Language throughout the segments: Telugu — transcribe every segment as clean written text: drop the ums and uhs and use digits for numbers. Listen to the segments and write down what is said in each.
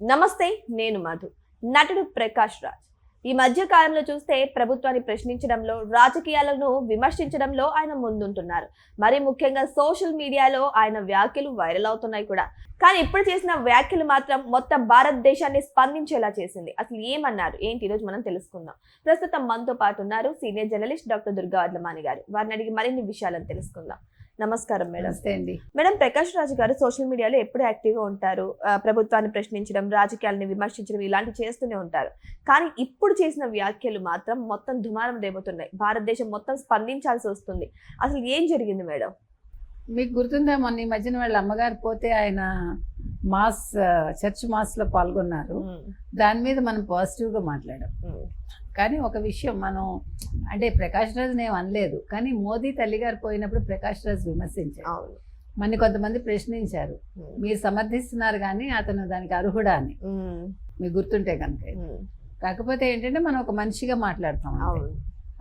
నమస్తే, నేను మధు. నటుడు ప్రకాష్ రాజ్ ఈ మధ్య కాలంలో చూస్తే ప్రభుత్వాన్ని ప్రశ్నించడంలో, రాజకీయాలను విమర్శించడంలో ఆయన ముందుంటున్నారు. మరి ముఖ్యంగా సోషల్ మీడియాలో ఆయన వ్యాఖ్యలు వైరల్ అవుతున్నాయి కూడా. కానీ ఇప్పుడు చేసిన వ్యాఖ్యలు మాత్రం మొత్తం భారతదేశాన్ని స్పందించేలా చేసింది. అసలు ఏమన్నారు ఏంటి ఈరోజు మనం తెలుసుకుందాం. ప్రస్తుతం మనతో పాటు ఉన్నారు senior journalist doctor Durga Vadlamani గారు. వారిని అడిగి మరిన్ని విషయాలను తెలుసుకుందాం. నమస్కారం మేడం. మేడం, ప్రకాష్ రాజ్ గారు సోషల్ మీడియాలో ఎప్పుడు యాక్టివ్గా ఉంటారు. ప్రభుత్వాన్ని ప్రశ్నించడం, రాజకీయాలని విమర్శించడం ఇలాంటివి చేస్తూనే ఉంటారు. కానీ ఇప్పుడు చేసిన వ్యాఖ్యలు మాత్రం మొత్తం దుమారం రేపుతున్నాయి. భారతదేశం మొత్తం స్పందించాల్సి వస్తుంది. అసలు ఏం జరిగింది మేడం? మీకు గుర్తుందా, మొన్న ఈ మధ్యన వాళ్ళ అమ్మగారు పోతే ఆయన చర్చ్ మాస్లో పాల్గొన్నారు. దాని మీద మనం పాజిటివ్గా మాట్లాడాం. కానీ ఒక విషయం, మనం అంటే ప్రకాష్ రాజ్ని ఏం అనలేదు, కానీ మోదీ తల్లిగారు పోయినప్పుడు ప్రకాష్ రాజ్ విమర్శించారు. మన కొంతమంది ప్రశ్నించారు, మీరు సమర్థిస్తున్నారు కానీ అతను దానికి అర్హుడా అని. మీకు గుర్తుంటే కనుక. కాకపోతే ఏంటంటే మనం ఒక మనిషిగా మాట్లాడతాం.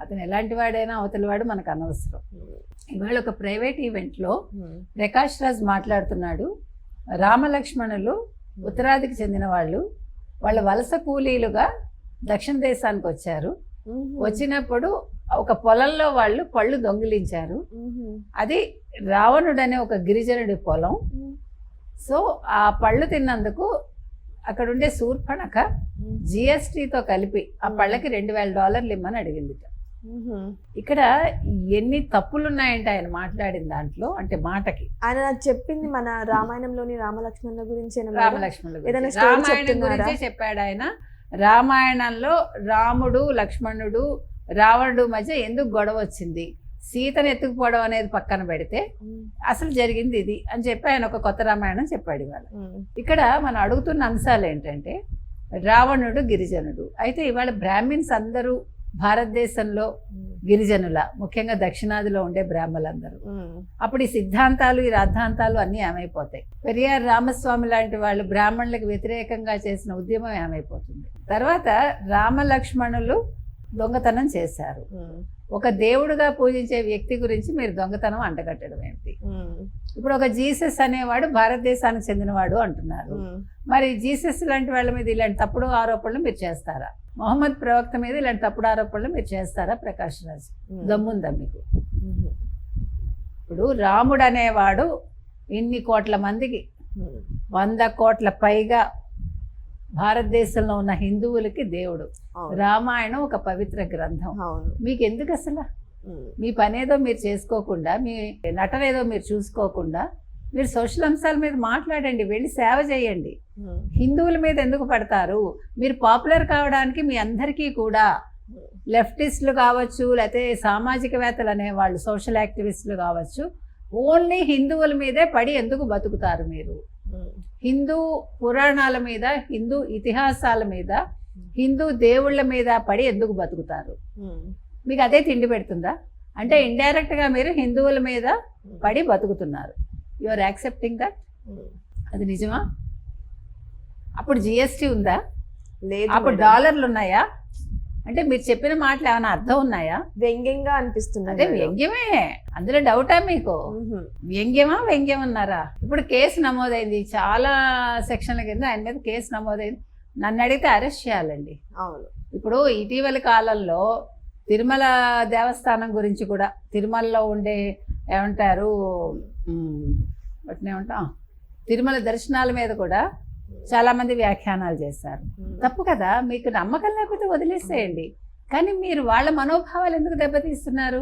అతను ఎలాంటి వాడైనా అవతలి వాడు మనకు అనవసరం. ఇవాళ ఒక ప్రైవేట్ ఈవెంట్లో ప్రకాష్ రాజ్ మాట్లాడుతున్నాడు. రామలక్ష్మణులు ఉత్తరాదికి చెందిన వాళ్ళు, వాళ్ళ వలస కూలీలుగా దక్షిణ దేశానికి వచ్చారు. వచ్చినప్పుడు ఒక పొలంలో వాళ్ళు పళ్ళు దొంగిలించారు. అది రావణుడు అనే ఒక గిరిజనుడి పొలం. సో ఆ పళ్ళు తిన్నందుకు అక్కడ ఉండే శూర్పణఖ జిఎస్టీతో కలిపి ఆ పళ్ళకి $2,000 ఇమ్మని అడిగింది. ఇక్కడ ఎన్ని తప్పులున్నాయంటే ఆయన మాట్లాడిన దాంట్లో, అంటే మాటకి ఆయన చెప్పింది మన రామాయణంలోని రామలక్ష్మణుల గురించి. రామాయణం గురించే చెప్పాడు ఆయన. రామాయణంలో రాముడు, లక్ష్మణుడు, రావణుడు మధ్య ఎందుకు గొడవ వచ్చింది, సీతను ఎత్తుకుపోవడం అనేది పక్కన పెడితే అసలు జరిగింది ఇది అని చెప్పి ఆయన ఒక కొత్త రామాయణం చెప్పాడు. ఇవాళ ఇక్కడ మనం అడుగుతున్న అంశాలు ఏంటంటే, రావణుడు గిరిజనుడు అయితే ఇవాళ బ్రాహ్మిన్స్ అందరూ భారతదేశంలో గిరిజనుల, ముఖ్యంగా దక్షిణాదిలో ఉండే బ్రాహ్మలందరూ. అప్పుడు ఈ సిద్ధాంతాలు, ఈ రాద్ధాంతాలు అన్నీ ఏమైపోతాయి. పెరియార్ రామస్వామి లాంటి వాళ్ళు బ్రాహ్మణులకు వ్యతిరేకంగా చేసిన ఉద్యమం ఏమైపోతుంది. తర్వాత రామలక్ష్మణులు దొంగతనం చేశారు. ఒక దేవుడుగా పూజించే వ్యక్తి గురించి మీరు దొంగతనం అంటగట్టడం ఏమిటి? ఇప్పుడు ఒక జీసస్ అనేవాడు భారతదేశానికి చెందినవాడు అంటున్నారు. మరి జీసస్ లాంటి వాళ్ళ మీద ఇలాంటి తప్పుడు ఆరోపణలు మీరు చేస్తారా? మొహమ్మద్ ప్రవక్త మీద ఇలాంటి తప్పుడు ఆరోపణలు మీరు చేస్తారా? ప్రకాష్ రాజ్ దమ్ముందా మీకు? ఇప్పుడు రాముడు అనేవాడు ఇన్ని కోట్ల మందికి, 100 కోట్ల పైగా భారతదేశంలో ఉన్న హిందువులకి దేవుడు. రామాయణం ఒక పవిత్ర గ్రంథం. మీకు ఎందుకు అసలు మీ పనేదో మీరు చేసుకోకుండా, మీ నటనేదో మీరు చూసుకోకుండా మీరు సోషల్ అంశాల మీద మాట్లాడండి, వెళ్ళి సేవ చేయండి. హిందువుల మీద ఎందుకు పడతారు? మీరు పాపులర్ కావడానికి మీ అందరికీ కూడా లెఫ్టిస్టులు కావచ్చు, లేకపోతే సామాజికవేత్తలు అనేవాళ్ళు, సోషల్ యాక్టివిస్టులు కావచ్చు, ఓన్లీ హిందువుల మీదే పడి ఎందుకు బతుకుతారు మీరు? హిందూ పురాణాల మీద, హిందూ ఇతిహాసాల మీద, హిందూ దేవుళ్ళ మీద పడి ఎందుకు బతుకుతారు? మీకు అదే తిండి పెడుతుందా? అంటే ఇండైరెక్ట్గా మీరు హిందువుల మీద పడి బతుకుతున్నారు. You are accepting that? అది నిజమా? అప్పుడు జిఎస్టీ ఉందా? లేదు. అప్పుడు డాలర్లు ఉన్నాయా? అంటే మీరు చెప్పిన మాటలు ఏమైనా అర్థం ఉన్నాయా? వ్యంగ్యంగా అనిపిస్తుంది. అదే వ్యంగ్యమే, అందులో డౌటా మీకు? వ్యంగ్యం అన్నారా? ఇప్పుడు కేసు నమోదైంది, చాలా సెక్షన్ల కింద ఆయన మీద కేసు నమోదైంది. నన్ను అడిగితే అరెస్ట్ చేయాలండి. అవును. ఇప్పుడు ఇటీవల కాలంలో తిరుమల దేవస్థానం గురించి కూడా, తిరుమలలో ఉండే ఏమంటారు, వాటిని ఏమంటాం, తిరుమల దర్శనాల మీద కూడా చాలా మంది వ్యాఖ్యానాలు చేశారు. తప్పు కదా? మీకు నమ్మకం లేకపోతే వదిలేసేయండి. కానీ మీరు వాళ్ళ మనోభావాలు ఎందుకు దెబ్బతీస్తున్నారు?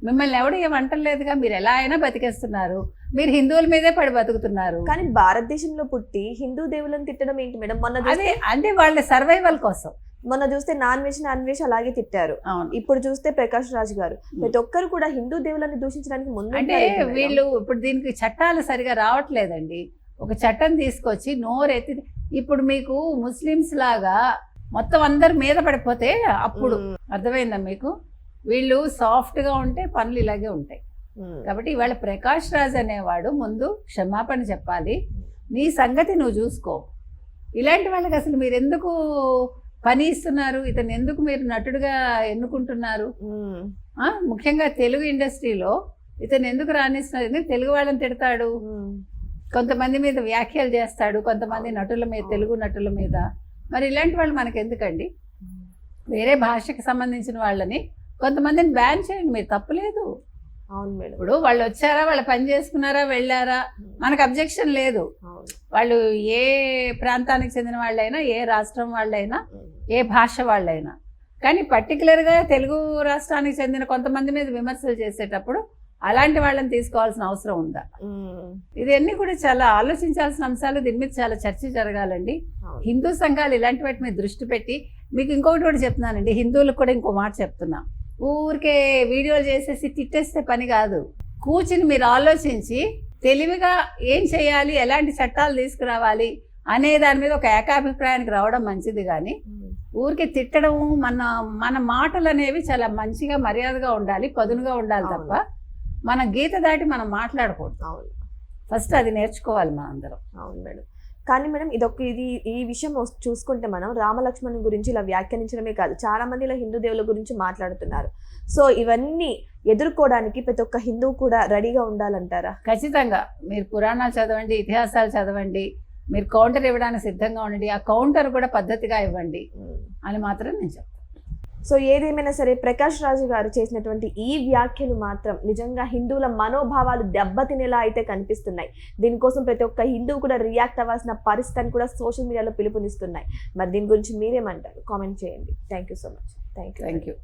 మిమ్మల్ని ఎవడు ఏమంటలేదుగా, మీరు ఎలా అయినా బతికేస్తున్నారు. మీరు హిందువుల మీదే పడి బతుకుతున్నారు. కానీ భారతదేశంలో పుట్టి హిందూ దేవులను తిట్టడం ఏంటి మేడం? మొన్న అదే అంటే వాళ్ళ సర్వైవల్ కోసం. మొన్న చూస్తే నాన్ వెజ్ అలాగే తిట్టారు. ఇప్పుడు చూస్తే ప్రకాష్ రాజ్ గారు ప్రతి ఒక్కరు కూడా హిందూ దేవులను దూషించడానికి ముందు. అంటే వీళ్ళు ఇప్పుడు దీనికి చట్టాలు సరిగా రావట్లేదండి. ఒక చట్టం తీసుకొచ్చి నోరెత్తి, ఇప్పుడు మీకు ముస్లిమ్స్ లాగా మొత్తం అందరు మీద పడిపోతే అప్పుడు అర్థమైందా మీకు? వీళ్ళు సాఫ్ట్గా ఉంటే పనులు ఇలాగే ఉంటాయి. కాబట్టి ఇవాళ ప్రకాష్ రాజ్ అనేవాడు ముందు క్షమాపణ చెప్పాలి. నీ సంగతి నువ్వు చూసుకో. ఇలాంటి వాళ్ళకి అసలు మీరు ఎందుకు పని ఇస్తున్నారు? ఇతను ఎందుకు మీరు నటుడుగా ఎన్నుకుంటున్నారు? ముఖ్యంగా తెలుగు ఇండస్ట్రీలో ఇతను ఎందుకు రాణిస్తున్నారు? ఎందుకు తెలుగు వాళ్ళని తిడతాడు? కొంతమంది మీద వ్యాఖ్యలు చేస్తాడు, కొంతమంది నటుల మీద, తెలుగు నటుల మీద. మరి ఇలాంటి వాళ్ళు మనకి ఎందుకండి? వేరే భాషకి సంబంధించిన వాళ్ళని కొంతమందిని బ్యాన్ చేయండి, మీరు తప్పులేదు. అవును మేడం. ఇప్పుడు వాళ్ళు వచ్చారా, వాళ్ళు పని చేసుకున్నారా, వెళ్ళారా, మనకు అబ్జెక్షన్ లేదు. వాళ్ళు ఏ ప్రాంతానికి చెందిన వాళ్ళైనా, ఏ రాష్ట్రం వాళ్ళైనా, ఏ భాష వాళ్ళైనా. కానీ పర్టికులర్గా తెలుగు రాష్ట్రానికి చెందిన కొంతమంది మీద విమర్శలు చేసేటప్పుడు అలాంటి వాళ్ళని తీసుకోవాల్సిన అవసరం ఉందా? ఇవన్నీ కూడా చాలా ఆలోచించాల్సిన అంశాలు. దీని మీద చాలా చర్చ జరగాలండి. హిందూ సంఘాలు ఇలాంటి వాటి మీద దృష్టి పెట్టి, మీకు ఇంకొకటి కూడా చెప్తున్నానండి, హిందువులకు కూడా ఇంకో మాట చెప్తున్నా. ఊరికే వీడియోలు చేసేసి తిట్టేస్తే పని కాదు. కూర్చుని మీరు ఆలోచించి తెలివిగా ఏం చేయాలి, ఎలాంటి చట్టాలు తీసుకురావాలి అనే దాని మీద ఒక ఏకాభిప్రాయానికి రావడం మంచిది. కానీ ఊరికి తిట్టడం, మన మాటలు అనేవి చాలా మంచిగా మర్యాదగా ఉండాలి, పదునుగా ఉండాలి తప్ప మన గీత దాటి మనం మాట్లాడకూడదు. అవును, ఫస్ట్ అది నేర్చుకోవాలి మనందరం. అవును మేడం. కానీ మేడం ఈ విషయం చూసుకుంటే మనం రామలక్ష్మణ్ గురించి ఇలా వ్యాఖ్యానించడమే కాదు, చాలా మంది ఇలా హిందూ దేవుల గురించి మాట్లాడుతున్నారు. సో ఇవన్నీ ఎదుర్కోవడానికి ప్రతి ఒక్క హిందువు కూడా రెడీగా ఉండాలంటారా? ఖచ్చితంగా. మీరు పురాణాలు చదవండి, ఇతిహాసాలు చదవండి, మీరు కౌంటర్ ఇవ్వడానికి సిద్ధంగా ఉండండి. ఆ కౌంటర్ కూడా పద్ధతిగా ఇవ్వండి అని మాత్రం నేను చెప్తాను. సో ఏదేమైనా సరే ప్రకాష్ రాజు గారు చేసినటువంటి ఈ వ్యాఖ్యలు మాత్రం నిజంగా హిందువుల మనోభావాలు దెబ్బతినేలా అయితే కనిపిస్తున్నాయి. దీనికోసం ప్రతి ఒక్క హిందువు కూడా రియాక్ట్ అవ్వాల్సిన పరిస్థితిని కూడా సోషల్ మీడియాలో పిలుపునిస్తున్నాయి. మరి దీని గురించి మీరేమంటారు? కామెంట్ చేయండి. Thank you so much. Thank you.